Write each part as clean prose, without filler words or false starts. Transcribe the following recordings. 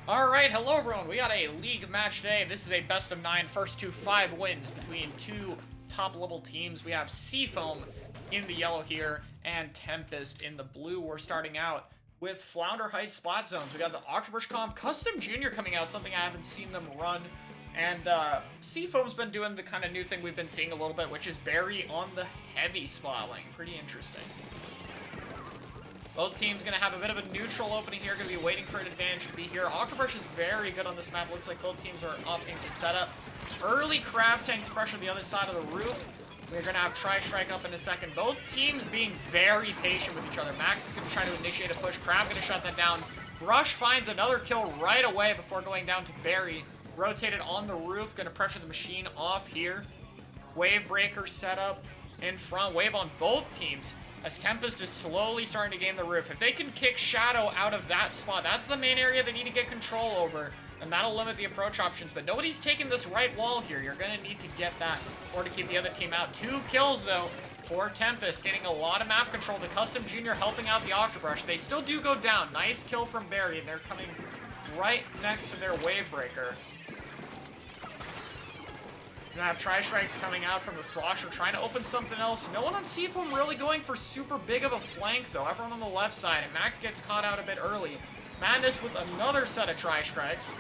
Alright, hello everyone. We got a league match today. This is a best of 9, first to 5 wins between two top level teams. We have Seafoam in the yellow here and Tempest in the blue. We're starting out with Flounder Heights spot zones. We got the Octobrush Comp Custom Junior coming out, something I haven't seen them run. And Seafoam's been doing the kind of new thing we've been seeing a little bit, which is Barry on the heavy spot lane. Pretty interesting. Both teams going to have a bit of a neutral opening here, going to be waiting for an advantage to be here. Octobrush is very good on this map. Looks like both teams are opting to set up. Early Crab Tanks pressure the other side of the roof. We're going to have Tri-Strike up in a second. Both teams being very patient with each other. Max is going to try to initiate a push. Crab going to shut that down. Rush finds another kill right away before going down to Barry. Rotated on the roof, going to pressure the machine off here. Wave Breaker set up in front. Wave on both teams. As Tempest is slowly starting to gain the roof. If they can kick Shadow out of that spot, that's the main area they need to get control over, and that'll limit the approach options. But nobody's taking this right wall here. You're going to need to get that or to keep the other team out. 2 kills, though, for Tempest, getting a lot of map control. The Custom Junior helping out the Octobrush. They still do go down. Nice kill from Barry, and they're coming right next to their Wave Breaker. Gonna have Tri-Strikes coming out from the Slosher, trying to open something else. No one on Seafoam really going for super big of a flank, though. Everyone on the left side, and Max gets caught out a bit early. Madness with another set of Tri-Strikes.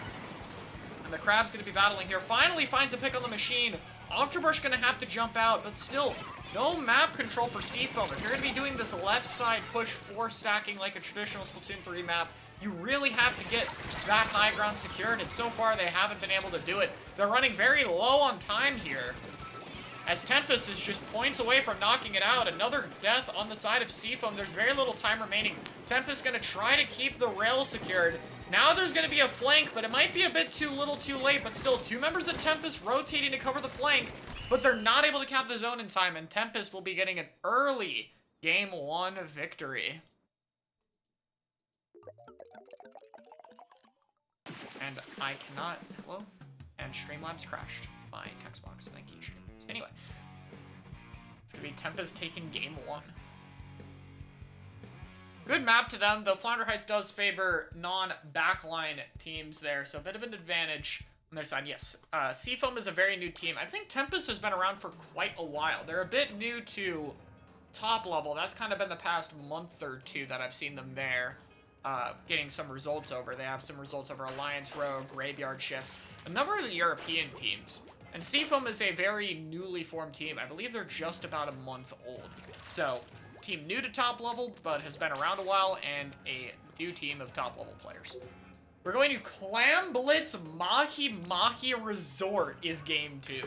And the Crab's gonna be battling here. Finally finds a pick on the machine. Octobrush gonna have to jump out, but still, no map control for Seafoam. If you're gonna be doing this left side push 4 stacking like a traditional Splatoon 3 map, you really have to get that high ground secured, and so far they haven't been able to do it. They're running very low on time here, as Tempest is just points away from knocking it out. Another death on the side of Seafoam. There's very little time remaining. Tempest going to try to keep the rail secured. Now there's going to be a flank, but it might be a bit too little too late, but still 2 members of Tempest rotating to cover the flank, but they're not able to cap the zone in time, and Tempest will be getting an early Game 1 victory. And I cannot, hello? And Streamlabs crashed my text box. Thank you, Streamlabs. Anyway, it's gonna be Tempest taking Game 1. Good map to them, though Flounder Heights does favor non-backline teams there, so a bit of an advantage on their side. Yes, Seafoam is a very new team. I think Tempest has been around for quite a while. They're a bit new to top level. That's kind of been the past month or two that I've seen them there. Getting some results over. They have some results over Alliance Row, Graveyard Shift, a number of the European teams. And Seafoam is a very newly formed team. I believe they're just about a month old. So, team new to top level, but has been around a while, and a new team of top level players. We're going to Clam Blitz Mahi Mahi Resort is game 2.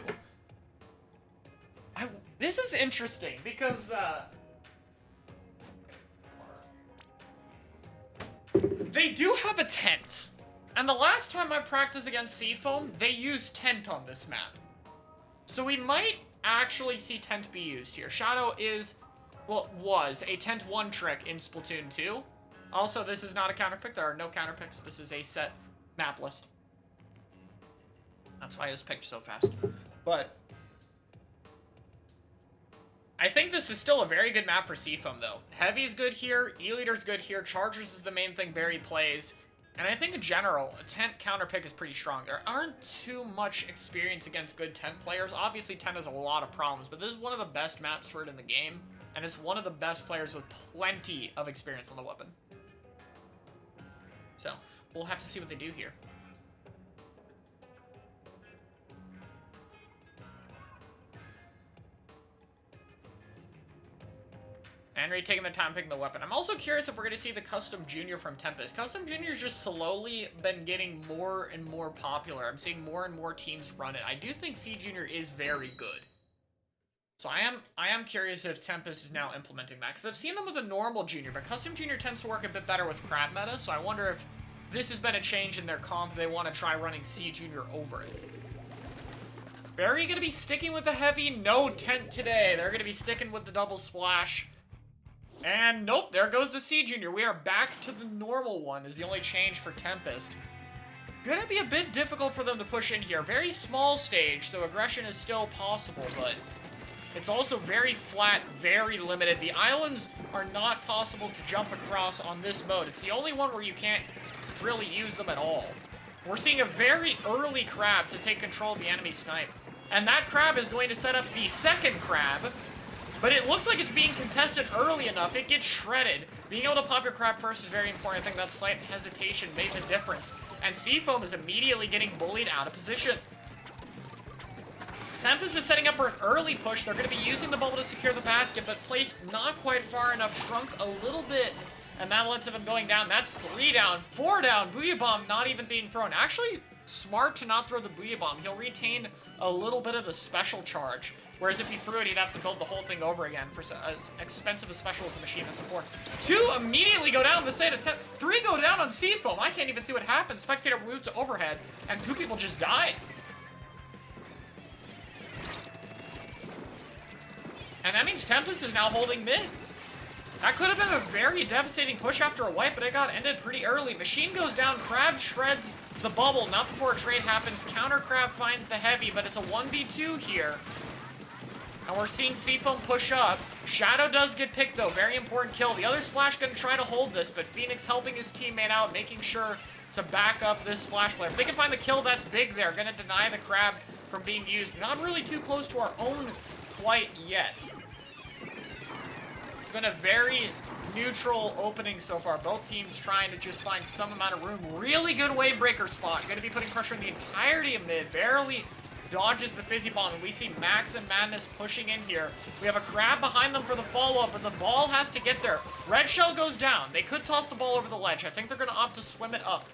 This is interesting because, they do have a tent, and the last time I practiced against Seafoam, they used tent on this map. So we might actually see tent be used here. Shadow is, well, was a tent 1 trick in Splatoon 2. Also, this is not a counter pick. There are no counter picks. This is a set map list. That's why it was picked so fast. But I think this is still a very good map for Seafoam, though. Heavy's good here, E-Leader's good here, Chargers is the main thing Barry plays, and I think in general, a tent counter pick is pretty strong. There aren't too much experience against good tent players. Obviously, tent has a lot of problems, but this is one of the best maps for it in the game, and it's one of the best players with plenty of experience on the weapon. So, we'll have to see what they do here. Henry taking the time picking the weapon. I'm also curious if we're going to see the Custom Junior from Tempest. Custom Junior's just slowly been getting more and more popular. I'm seeing more and more teams run it. I do think C Junior is very good. So I am curious if Tempest is now implementing that, because I've seen them with a normal Junior, but Custom Junior tends to work a bit better with crab meta, so I wonder if this has been a change in their comp. They want to try running C Junior over it. Barry going to be sticking with the heavy? No tent today. They're going to be sticking with the double splash. And nope, there goes the C Junior. We are back to the normal one is the only change for Tempest. Gonna be a bit difficult for them to push in here. Very small stage, so aggression is still possible, but it's also very flat, very limited. The islands are not possible to jump across on this mode. It's the only one where you can't really use them at all. We're seeing a very early crab to take control of the enemy snipe. And that crab is going to set up the second crab, but it looks like it's being contested early enough. It gets shredded. Being able to pop your crab first is very important. I think that slight hesitation made the difference. And Seafoam is immediately getting bullied out of position. Tempest is setting up for an early push. They're going to be using the bubble to secure the basket, but placed not quite far enough, shrunk a little bit, and that led to them going down. That's 3 down, 4 down. Booyah Bomb not even being thrown. Actually, smart to not throw the Booyah Bomb. He'll retain a little bit of the special charge, whereas if he threw it, he'd have to build the whole thing over again for as expensive a special as the machine. That's important. 2 immediately go down. The state of 3 go down on Seafoam. I can't even see what happened. Spectator moved to overhead, and 2 people just died. And that means Tempest is now holding mid. That could have been a very devastating push after a wipe, but it got ended pretty early. Machine goes down, Crab shreds the bubble, not before a trade happens. Counter Crab finds the heavy, but it's a 1v2 here. And we're seeing Seafoam push up. Shadow does get picked, though. Very important kill. The other Splash gonna try to hold this, but Phoenix helping his teammate out, making sure to back up this Splash player. If they can find the kill, that's big there. Gonna deny the Crab from being used. Not really too close to our own quite yet. It's been a very neutral opening so far. Both teams trying to just find some amount of room. Really good wave breaker spot. Going to be putting pressure on the entirety of mid. Barely dodges the Fizzy Bomb, and we see Max and Madness pushing in here. We have a Crab behind them for the follow-up, but the ball has to get there. Red Shell goes down. They could toss the ball over the ledge. I think they're going to opt to swim it up.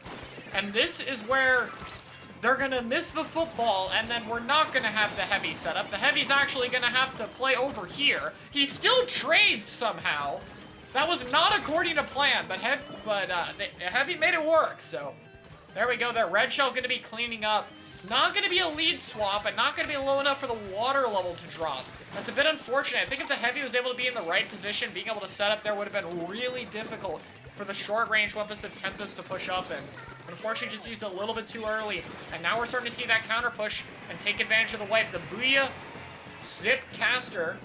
And this is where they're going to miss the football, and then we're not going to have the Heavy set up. The Heavy's actually going to have to play over here. He still trades somehow. That was not according to plan, but Heavy made it work, so there we go. There, Red Shell going to be cleaning up. Not going to be a lead swap, and not going to be low enough for the water level to drop. That's a bit unfortunate. I think if the Heavy was able to be in the right position, being able to set up there would have been really difficult for the short-range weapons of Tempest to push up in. Unfortunately, just used a little bit too early, and now we're starting to see that counter push and take advantage of the wipe. The Booyah, Zipcaster,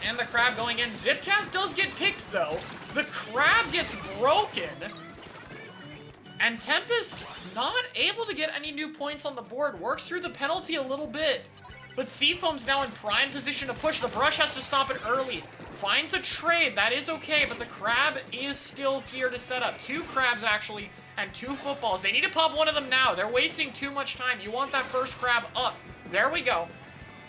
and the Crab going in. Zipcast does get picked, though. The Crab gets broken. And Tempest not able to get any new points on the board. Works through the penalty a little bit. But Seafoam's now in prime position to push. The Brush has to stop it early. Finds a trade. That is okay, but the Crab is still here to set up. 2 Crabs, actually, and 2 footballs. They need to pop one of them now. They're wasting too much time. You want that first Crab up. There we go.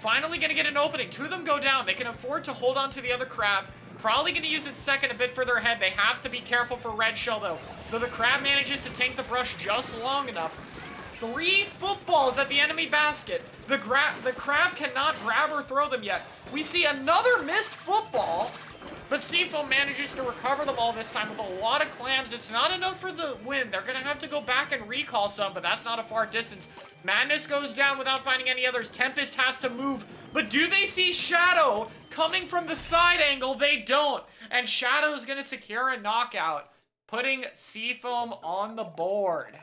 Finally gonna get an opening. 2 of them go down. They can afford to hold on to the other Crab. Probably gonna use it second a bit further ahead. They have to be careful for Red Shell, though. Though the Crab manages to tank the Brush just long enough. 3 footballs at the enemy basket. The Crab cannot grab or throw them yet. We see another missed football, but Seafoam manages to recover the ball this time with a lot of clams. It's not enough for the win. They're gonna have to go back and recall some, but that's not a far distance. Madness goes down without finding any others. Tempest has to move, but do they see Shadow coming from the side angle? They don't, and Shadow is gonna secure a knockout, putting Seafoam on the board.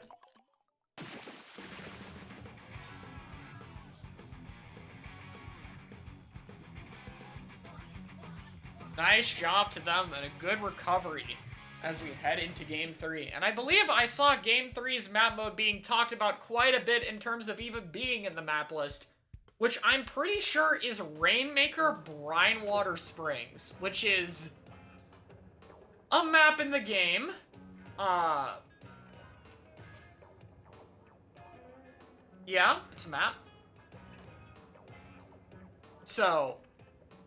Nice job to them and a good recovery as we head into Game 3. And I believe I saw Game 3's map mode being talked about quite a bit in terms of even being in the map list, which I'm pretty sure is Rainmaker Brinewater Springs, which is a map in the game. Yeah, it's a map. So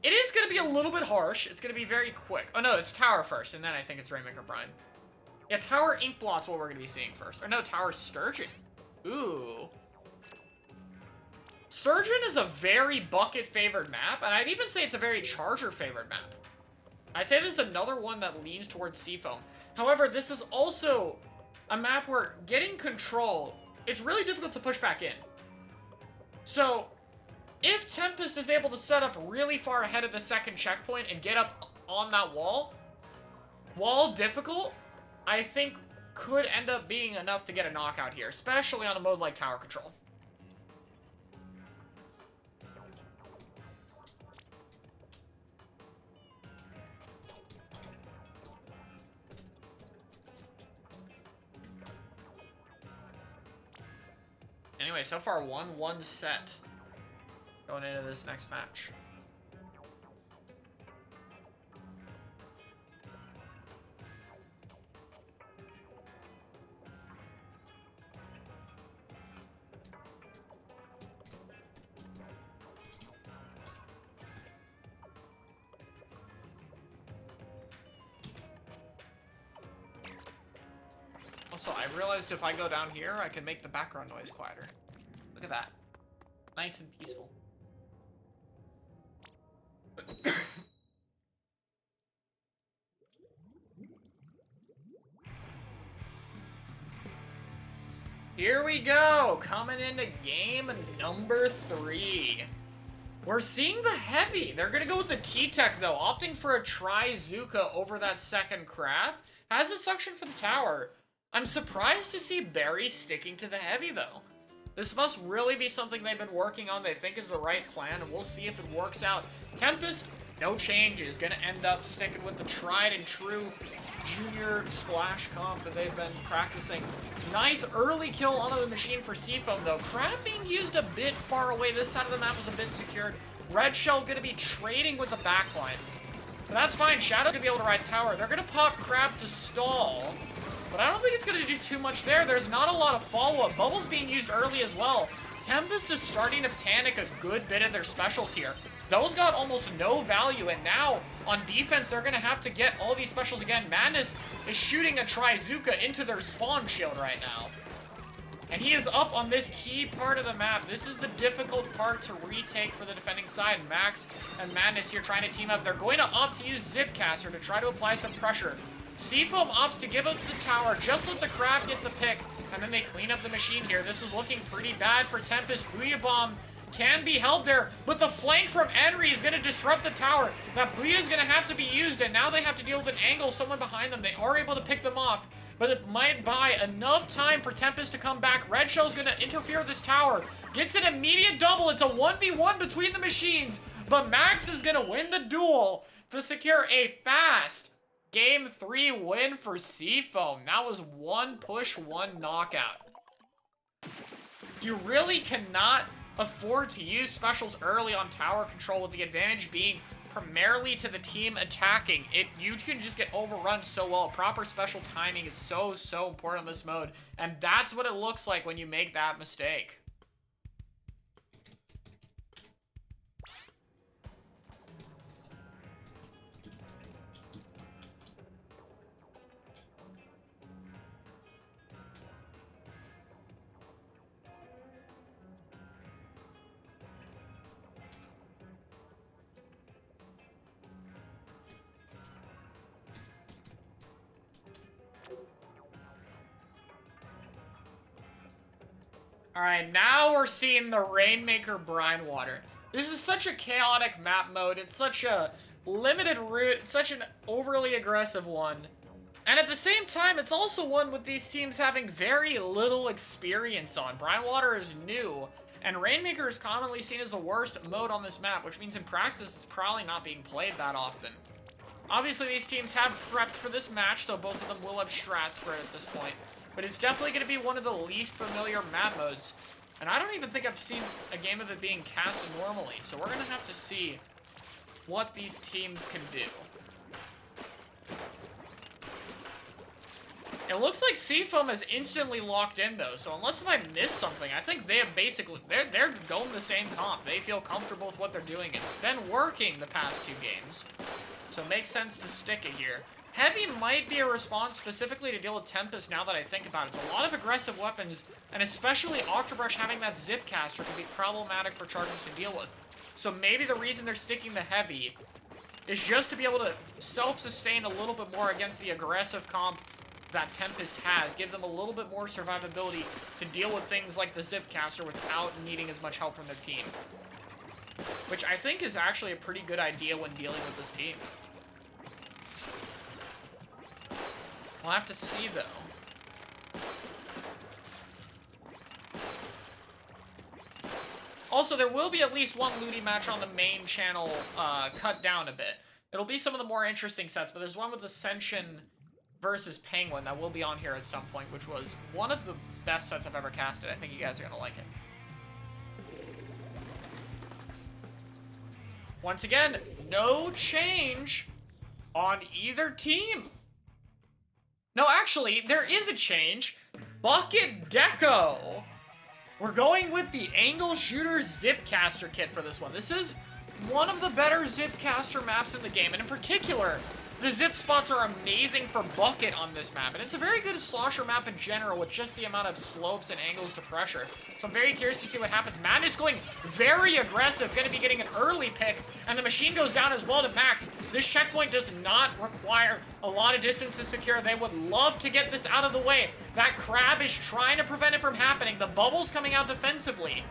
it is going to be a little bit harsh. It's going to be very quick. Oh, no, it's Tower first, and then I think it's Rainmaker Brine. Yeah, Tower Ink Blot's what we're going to be seeing first. Or no, Tower Sturgeon. Ooh. Sturgeon is a very Bucket-favored map, and I'd even say it's a very Charger-favored map. I'd say this is another one that leans towards Seafoam. However, this is also a map where getting control, it's really difficult to push back in. So if Tempest is able to set up really far ahead of the second checkpoint and get up on that wall, while difficult, I think could end up being enough to get a knockout here, especially on a mode like Tower Control. Anyway, so far 1-1 set going into this next match. Also, I realized if I go down here, I can make the background noise quieter. Look at that. Nice and peaceful. Here we go, coming into game number 3. We're seeing the heavy. They're gonna go with the T-Tech though, opting for a Trizuka over that second crab. Has a suction for the tower. I'm surprised to see Barry sticking to the heavy though. This must really be something they've been working on, they think is the right plan, and we'll see if it works out. Tempest, no changes, gonna end up sticking with the tried and true junior splash comp that they've been practicing. Nice early kill onto the machine for Seafoam though. Crab being used a bit far away. This side of the map was a bit secured. Red Shell gonna be trading with the backline. But that's fine. Shadow's gonna be able to ride tower. They're gonna pop Crab to stall. But I don't think it's gonna do too much there. There's not a lot of follow-up. Bubbles being used early as well. Tempest is starting to panic a good bit of their specials here. Those got almost no value, and now on defense, they're gonna have to get all these specials again. Madness is shooting a Trizuka into their spawn shield right now. And he is up on this key part of the map. This is the difficult part to retake for the defending side. Max and Madness here trying to team up. They're going to opt to use Zipcaster to try to apply some pressure. Seafoam opts to give up the tower, just let the Crab get the pick, and then they clean up the machine here. This is looking pretty bad for Tempest. Booyah Bomb can be held there, but the flank from Henry is going to disrupt the tower. That Booyah is going to have to be used, and now they have to deal with an angle, someone behind them. They are able to pick them off, but it might buy enough time for Tempest to come back. Red Shell's going to interfere with this tower. Gets an immediate double. It's a 1v1 between the machines, but Max is going to win the duel to secure a fast Game 3 win for Seafoam. That was one push, one knockout. You really cannot afford to use specials early on tower control, with the advantage being primarily to the team attacking. You can just get overrun so well. Proper special timing is so important in this mode, and that's what it looks like when you make that mistake. Alright, now we're seeing the Rainmaker Brine Water. This is such a chaotic map mode. It's such a limited route. It's such an overly aggressive one. And at the same time, it's also one with these teams having very little experience on. Brine Water is new, and Rainmaker is commonly seen as the worst mode on this map, which means in practice it's probably not being played that often. Obviously, these teams have prepped for this match, so both of them will have strats for it at this point. But it's definitely going to be one of the least familiar map modes. And I don't even think I've seen a game of it being cast normally. So we're going to have to see what these teams can do. It looks like Seafoam is instantly locked in though. So unless if I missed something, I think they have basically, they're going the same comp. They feel comfortable with what they're doing. It's been working the past 2 games. So it makes sense to stick it here. Heavy might be a response specifically to deal with Tempest now that I think about it. It's a lot of aggressive weapons, and especially Octobrush having that Zipcaster can be problematic for Chargers to deal with. So maybe the reason they're sticking the Heavy is just to be able to self-sustain a little bit more against the aggressive comp that Tempest has. Give them a little bit more survivability to deal with things like the Zipcaster without needing as much help from their team. Which I think is actually a pretty good idea when dealing with this team. We'll have to see, though. Also, there will be at least one LUTI match on the main channel cut down a bit. It'll be some of the more interesting sets, but there's one with Ascension versus Penguin that will be on here at some point, which was one of the best sets I've ever casted. I think you guys are going to like it. Once again, no change on either team. No, actually, there is a change. Bucket Deco. We're going with the Angle Shooter Zipcaster kit for this one. This is one of the better Zipcaster maps in the game, and in particular, the zip spots are amazing for Bucket on this map, and it's a very good slosher map in general with just the amount of slopes and angles to pressure. So I'm very curious to see what happens. Madness going very aggressive, going to be getting an early pick, and the machine goes down as well to Max. This checkpoint does not require a lot of distance to secure. They would love to get this out of the way. That crab is trying to prevent it from happening. The bubble's coming out defensively.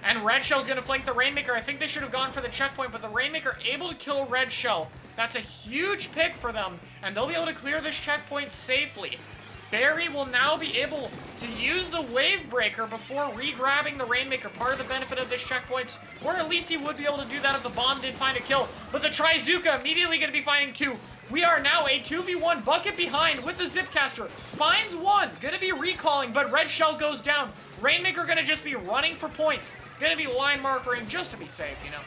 And Red Shell's going to flank the Rainmaker. I think they should have gone for the checkpoint, but the Rainmaker able to kill Red Shell. That's a huge pick for them, and they'll be able to clear this checkpoint safely. Barry will now be able to use the Wave Breaker before re-grabbing the Rainmaker. Part of the benefit of this checkpoint, or at least he would be able to do that if the bomb did find a kill. But the Trizuka immediately going to be finding two. We are now a 2v1 Bucket behind with the Zipcaster. Finds one, going to be recalling, but Red Shell goes down. Rainmaker going to just be running for points. Going to be line markering just to be safe, you know.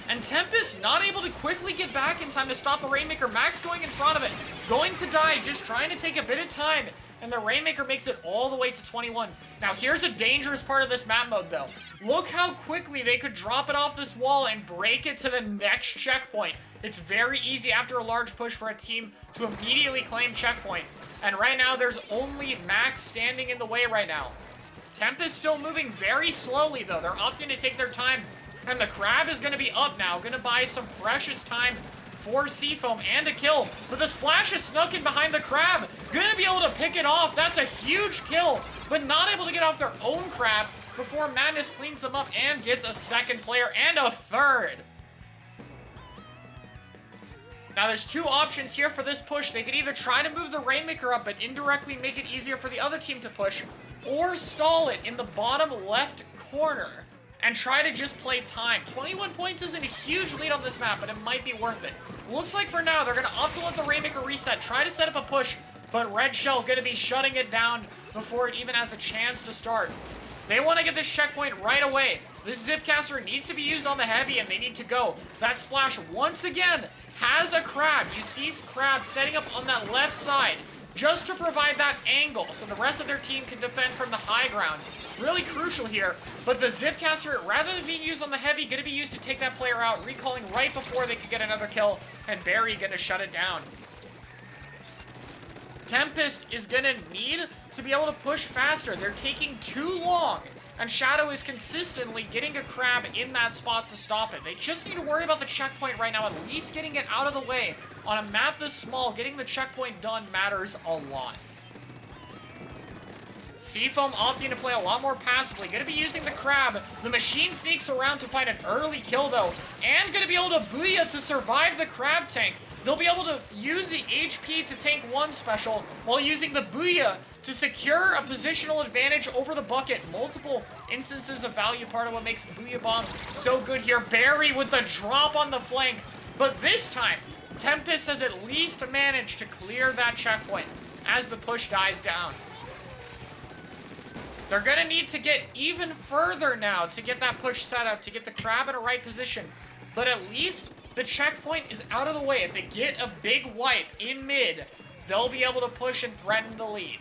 And Tempest not able to quickly get back in time to stop the Rainmaker. Max going in front of it, going to die, just trying to take a bit of time. And the Rainmaker makes it all the way to 21. Now here's a dangerous part of this map mode though. Look how quickly they could drop it off this wall and break it to the next checkpoint. It's very easy after a large push for a team to immediately claim checkpoint. And right now there's only Max standing in the way right now. Tempest still moving very slowly though. They're opting to take their time. And the Crab is going to be up now. Going to buy some precious time for Seafoam and a kill. But the Splash is snuck in behind the Crab. Going to be able to pick it off. That's a huge kill. But not able to get off their own Crab before Madness cleans them up and gets a second player and a third. Now there's two options here for this push. They could either try to move the Rainmaker up but indirectly make it easier for the other team to push, or stall it in the bottom left corner and try to just play time. 21 points isn't a huge lead on this map, but it might be worth it. Looks like for now, they're going to opt to let the Rainmaker reset, try to set up a push, but Red Shell going to be shutting it down before it even has a chance to start. They want to get this checkpoint right away. This Zipcaster needs to be used on the heavy, and they need to go. That Splash, once again, has a Crab. You see Crab setting up on that left side just to provide that angle so the rest of their team can defend from the high ground. Really crucial here, but the Zipcaster, rather than being used on the heavy, going to be used to take that player out, recalling right before they could get another kill, and Barry going to shut it down. Tempest is going to need to be able to push faster. They're taking too long, and Shadow is consistently getting a Crab in that spot to stop it. They just need to worry about the checkpoint right now, at least getting it out of the way. On a map this small, getting the checkpoint done matters a lot. Seafoam opting to play a lot more passively. Going to be using the Crab. The machine sneaks around to find an early kill, though. And going to be able to Booyah to survive the Crab tank. They'll be able to use the HP to tank one special while using the Booyah to secure a positional advantage over the Bucket. Multiple instances of value, part of what makes Booyah Bomb so good here. Barry with the drop on the flank. But this time, Tempest has at least managed to clear that checkpoint as the push dies down. They're going to need to get even further now to get that push set up, to get the Crab in a right position. But at least the checkpoint is out of the way. If they get a big wipe in mid, they'll be able to push and threaten the lead.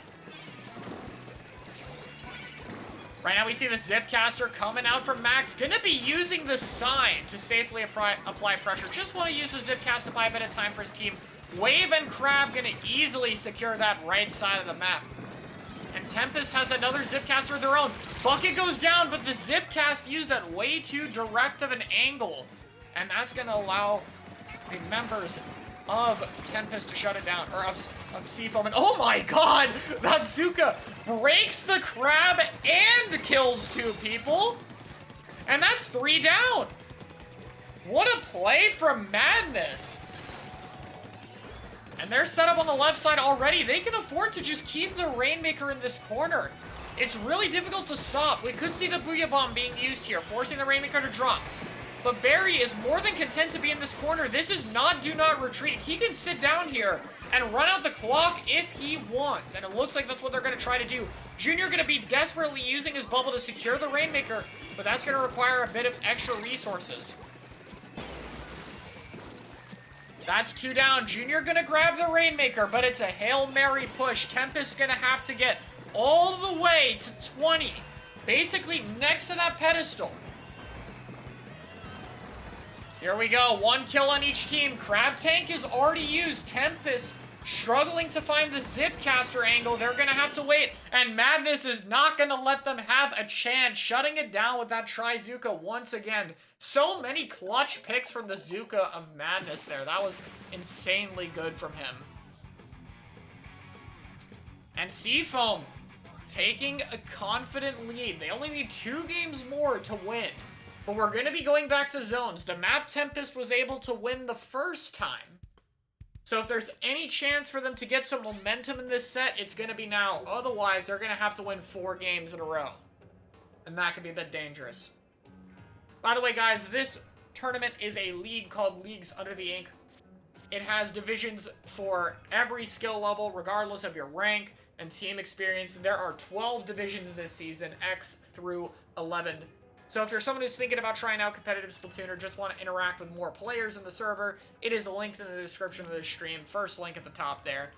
Right now we see the Zipcaster coming out from Max. Going to be using the sign to safely apply pressure. Just want to use the Zipcast to buy a bit of time for his team. Wave and Crab going to easily secure that right side of the map. And Tempest has another Zipcaster of their own. Bucket goes down, but the Zipcast used at way too direct of an angle. And that's going to allow the members of Tempest to shut it down, or of Seafoam. And oh my god! That Zuka breaks the Crab and kills two people! And that's 3 down! What a play from Madness! And they're set up on the left side already. They can afford to just keep the Rainmaker in this corner. It's really difficult to stop. We could see the Booyah Bomb being used here, forcing the Rainmaker to drop. But Barry is more than content to be in this corner. This is not do not retreat. He can sit down here and run out the clock if he wants. And it looks like that's what they're going to try to do. Junior going to be desperately using his bubble to secure the Rainmaker, but that's going to require a bit of extra resources. That's 2 down. Junior going to grab the Rainmaker, but it's a Hail Mary push. Tempest going to have to get all the way to 20. Basically next to that pedestal. Here we go. 1 kill on each team. Crab Tank is already used. Tempest struggling to find the Zipcaster angle. They're going to have to wait. And Madness is not going to let them have a chance. Shutting it down with that Trizooka once again. So many clutch picks from the Zuka of Madness there. That was insanely good from him. And Seafoam taking a confident lead. They only need 2 games more to win. But we're going to be going back to zones. The map Tempest was able to win the first time. So if there's any chance for them to get some momentum in this set, it's going to be now. Otherwise, they're going to have to win 4 games in a row. And that could be a bit dangerous. By the way, guys, this tournament is a league called Leagues Under the Ink. It has divisions for every skill level, regardless of your rank and team experience. There are 12 divisions this season, X through 11. So if you're someone who's thinking about trying out competitive Splatoon or just want to interact with more players in the server, it is linked in the description of the stream. First link at the top there,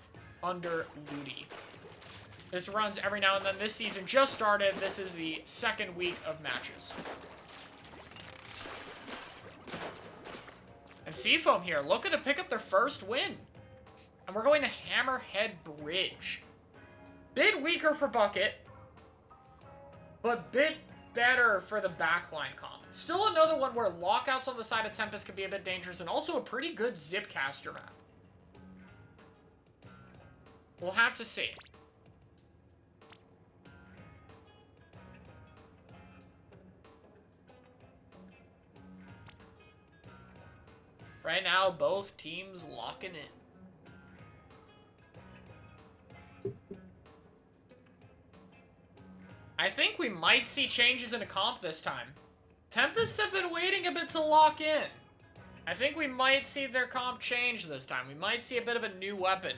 under LUTI. This runs every now and then. This season just started. This is the 2nd week of matches. And Seafoam here, looking to pick up their first win. And we're going to Hammerhead Bridge. Bit weaker for Bucket, but bit better for the backline comp. Still another one where lockouts on the side of Tempest could be a bit dangerous, and also a pretty good Zipcaster map. We'll have to see. Right now, both teams locking in. I think we might see changes in a comp this time. Tempest have been waiting a bit to lock in. I think we might see their comp change this time. We might see a bit of a new weapon.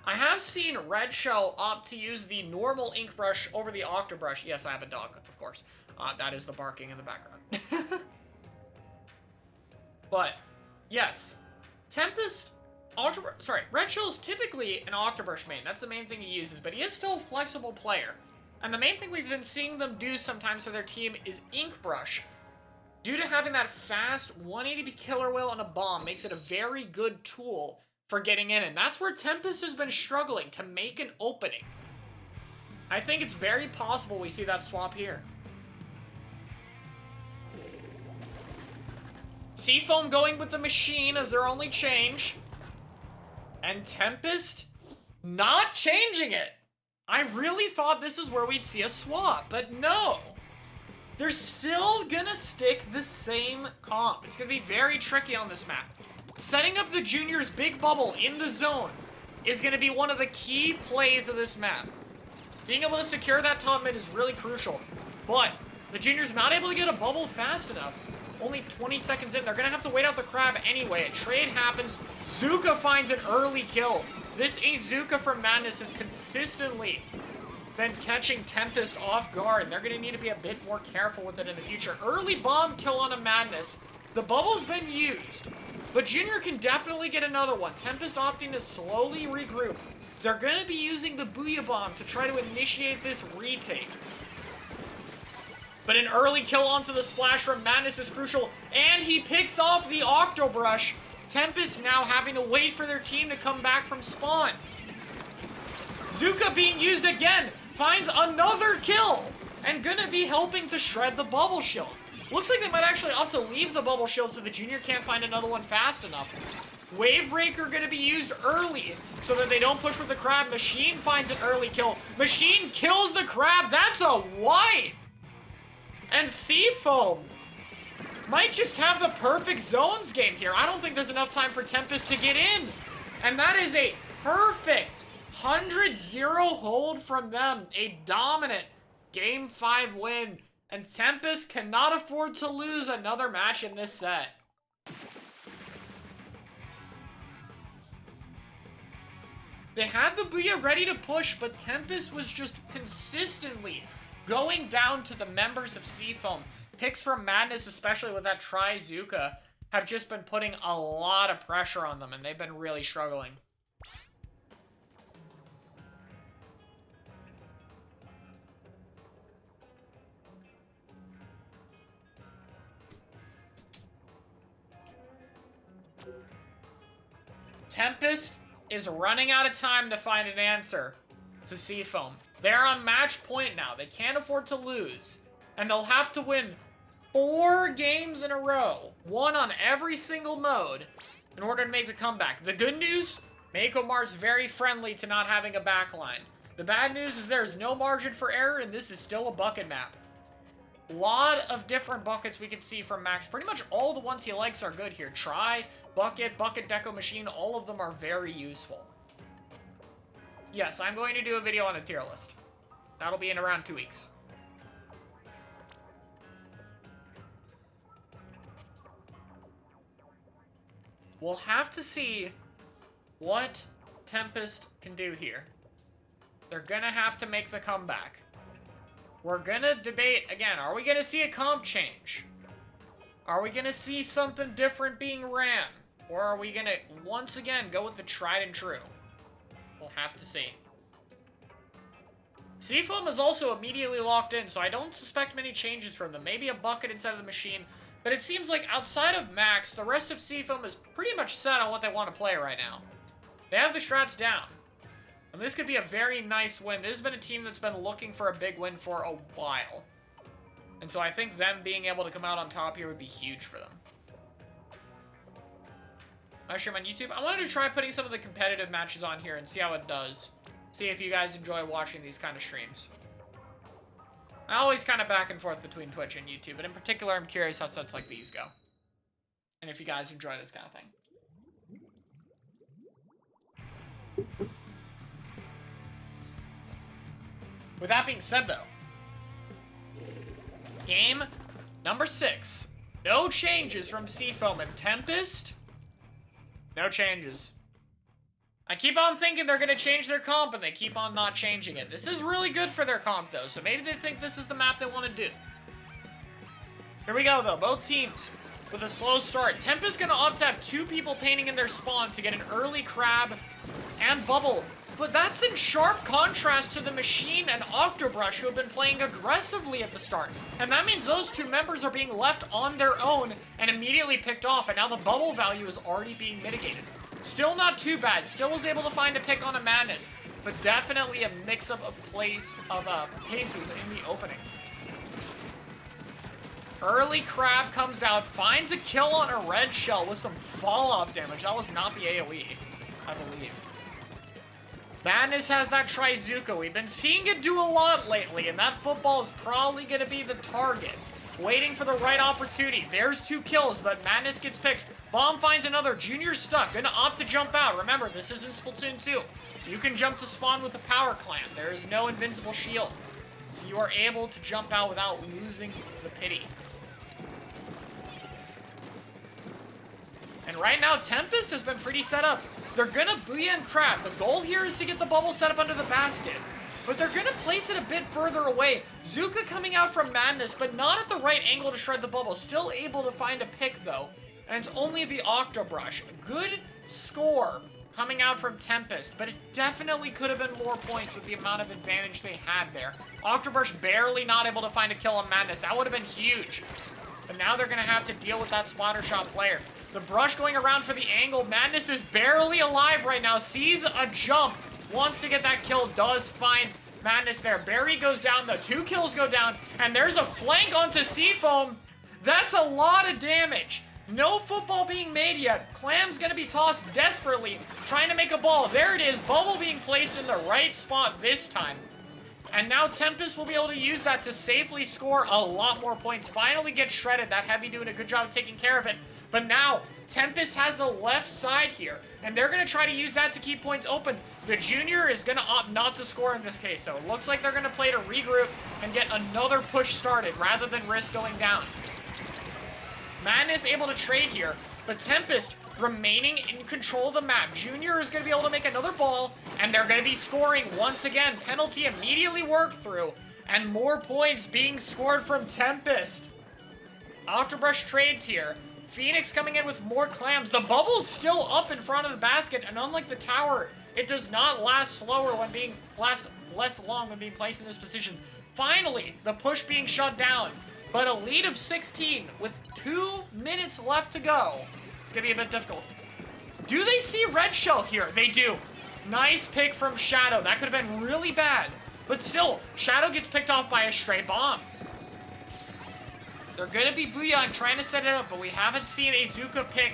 I have seen Red Shell opt to use the normal ink brush over the Octobrush. Yes, I have a dog, of course. That is the barking in the background. But, yes. Tempest... Red Shell is typically an Octobrush main. That's the main thing he uses, but he is still a flexible player. And the main thing we've been seeing them do sometimes for their team is Ink Brush. Due to having that fast 180 killer whale and a bomb makes it a very good tool for getting in. And that's where Tempest has been struggling to make an opening. I think it's very possible we see that swap here. Seafoam going with the machine as their only change. And Tempest not changing it. I really thought this is where we'd see a swap, but no. They're still gonna stick the same comp. It's gonna be very tricky on this map. Setting up the Junior's big bubble in the zone is gonna be one of the key plays of this map. Being able to secure that top mid is really crucial, but the Junior's not able to get a bubble fast enough. Only 20 seconds in, they're gonna have to wait out the crab anyway. A trade happens, Zuka finds an early kill. This Zuka from Madness has consistently been catching Tempest off guard. They're going to need to be a bit more careful with it in the future. Early bomb kill on a Madness. The bubble's been used, but Junior can definitely get another one. Tempest opting to slowly regroup. They're going to be using the Booyah Bomb to try to initiate this retake. But an early kill onto the splash from Madness is crucial, and he picks off the Octobrush. Tempest now having to wait for their team to come back from spawn. Zuka being used again, finds another kill, and gonna be helping to shred the bubble shield. Looks like they might actually opt to leave the bubble shield so the Junior can't find another one fast enough. Wave Breaker gonna be used early so that they don't push with the crab. Machine finds an early kill. Machine kills the crab. That's a wipe. And Seafoam might just have the perfect zones game here. I don't think there's enough time for Tempest to get in. And that is a perfect 100-0 hold from them. A dominant Game 5 win. And Tempest cannot afford to lose another match in this set. They had the Booyah ready to push, but Tempest was just consistently going down to the members of Seafoam. Picks from Madness, especially with that Try-Zuka, have just been putting a lot of pressure on them, and they've been really struggling. Tempest is running out of time to find an answer to Seafoam. They're on match point now. They can't afford to lose. And they'll have to win 4 games in a row, 1 on every single mode, in order to make the comeback. The good news, Mako Mart's very friendly to not having a backline. The bad news is there's no margin for error, and this is still a bucket map. A lot of different buckets we can see from Max. Pretty much all the ones he likes are good here. Try, bucket, bucket deco machine, all of them are very useful. Yes, I'm going to do a video on a tier list. That'll be in around 2 weeks. We'll have to see what Tempest can do here. They're gonna have to make the comeback. We're gonna debate, again, are we gonna see a comp change? Are we gonna see something different being ran? Or are we gonna, once again, go with the tried and true? We'll have to see. Seafoam is also immediately locked in, so I don't suspect many changes from them. Maybe a bucket instead of the machine. But it seems like outside of Max, the rest of Seafoam is pretty much set on what they want to play right now. They have the strats down. And this could be a very nice win. This has been a team that's been looking for a big win for a while. And so I think them being able to come out on top here would be huge for them. Mushroom on YouTube. I wanted to try putting some of the competitive matches on here and see how it does. See if you guys enjoy watching these kind of streams. I always kind of back and forth between Twitch and YouTube, but in particular, I'm curious how sets like these go. And if you guys enjoy this kind of thing. With that being said, though, game number 6. No changes from Seafoam and Tempest. No changes. I keep on thinking they're going to change their comp, and they keep on not changing it. This is really good for their comp, though, so maybe they think this is the map they want to do. Here we go, though. Both teams with a slow start. Tempest going to opt to have 2 people painting in their spawn to get an early crab and bubble. But that's in sharp contrast to the Machine and Octobrush, who have been playing aggressively at the start. And that means those 2 members are being left on their own and immediately picked off, and now the bubble value is already being mitigated. Still not too bad. Still was able to find a pick on a Madness, but definitely a mix-up of paces in the opening. Early Crab comes out, finds a kill on a red shell with some fall-off damage. That was not the AoE, I believe. Madness has that Try-Zuka. We've been seeing it do a lot lately, and that football is probably going to be the target. Waiting for the right opportunity. There's 2 kills, but Madness gets picked. Bomb finds another. Junior's stuck. Gonna opt to jump out. Remember, this isn't Splatoon 2. You can jump to spawn with the Power Clan. There is no invincible shield. So you are able to jump out without losing the pity. And right now, Tempest has been pretty set up. They're gonna Booyah and Crab. The goal here is to get the bubble set up under the basket. But they're gonna place it a bit further away. Zuka coming out from Madness, but not at the right angle to shred the bubble. Still able to find a pick, though. And it's only the Octobrush. Good score coming out from Tempest, but it definitely could have been more points with the amount of advantage they had there. Octobrush barely not able to find a kill on Madness. That would have been huge. But now they're gonna have to deal with that Splattershot player. The brush going around for the angle. Madness is barely alive right now. Sees a jump. Wants to get that kill. Does find Madness there. Barry goes down. The 2 kills go down. And there's a flank onto Seafoam. That's a lot of damage. No football being made yet. Clam's gonna be tossed desperately. Trying to make a ball. There it is. Bubble being placed in the right spot this time. And now Tempest will be able to use that to safely score a lot more points. Finally get shredded. That Heavy doing a good job of taking care of it. But now, Tempest has the left side here, and they're going to try to use that to keep points open. The Junior is going to opt not to score in this case, though. It looks like they're going to play to regroup and get another push started rather than risk going down. Madness able to trade here, but Tempest remaining in control of the map. Junior is going to be able to make another ball, and they're going to be scoring once again. Penalty immediately worked through, and more points being scored from Tempest. Octobrush trades here. Phoenix coming in with more clams. The bubble's still up in front of the basket, and unlike the tower, it does not last less long when being placed in this position. Finally, the push being shut down, but a lead of 16 with 2 minutes left to go. It's gonna be a bit difficult. Do they see red shell here? They do. Nice pick from Shadow. That could have been really bad, but still, Shadow gets picked off by a stray bomb. They're gonna be Booyah trying to set it up, but we haven't seen a Zuka pick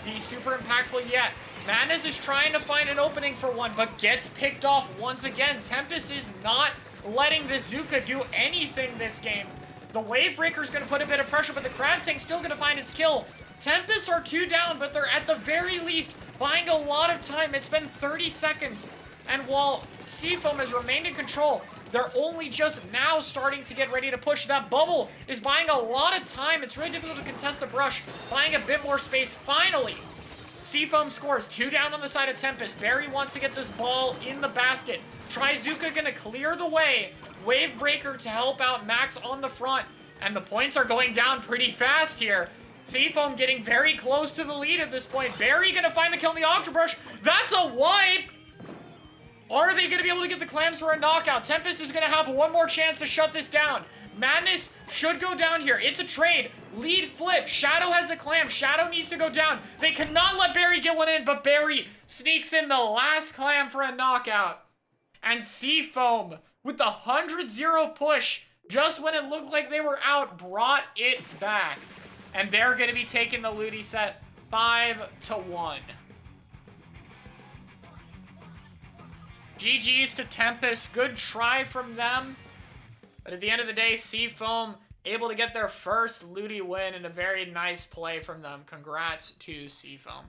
be super impactful yet. Madness is trying to find an opening for one, but gets picked off once again. Tempest is not letting the Zuka do anything this game. The Wave Breaker's gonna put a bit of pressure, but the Crab Tank's still gonna find its kill. Tempest are 2 down, but they're at the very least buying a lot of time. It's been 30 seconds, and while Seafoam has remained in control, they're only just now starting to get ready to push. That bubble is buying a lot of time. It's really difficult to contest the brush, buying a bit more space. Finally, Seafoam scores. 2 down on the side of Tempest. Barry wants to get this ball in the basket. Trizuka gonna clear the way. Wave Breaker to help out Max on the front. And the points are going down pretty fast here. Seafoam getting very close to the lead at this point. Barry gonna find the kill in the Octobrush. That's a wipe! Are they going to be able to get the clams for a knockout? Tempest is going to have one more chance to shut this down. Madness should go down here. It's a trade. Lead flip. Shadow has the clam. Shadow needs to go down. They cannot let Barry get one in, but Barry sneaks in the last clam for a knockout. And Seafoam, with the 100-0 push, just when it looked like they were out, brought it back. And they're going to be taking the LUTI set 5-1. GG's to Tempest. Good try from them. But at the end of the day, Seafoam able to get their first LUTI win and a very nice play from them. Congrats to Seafoam.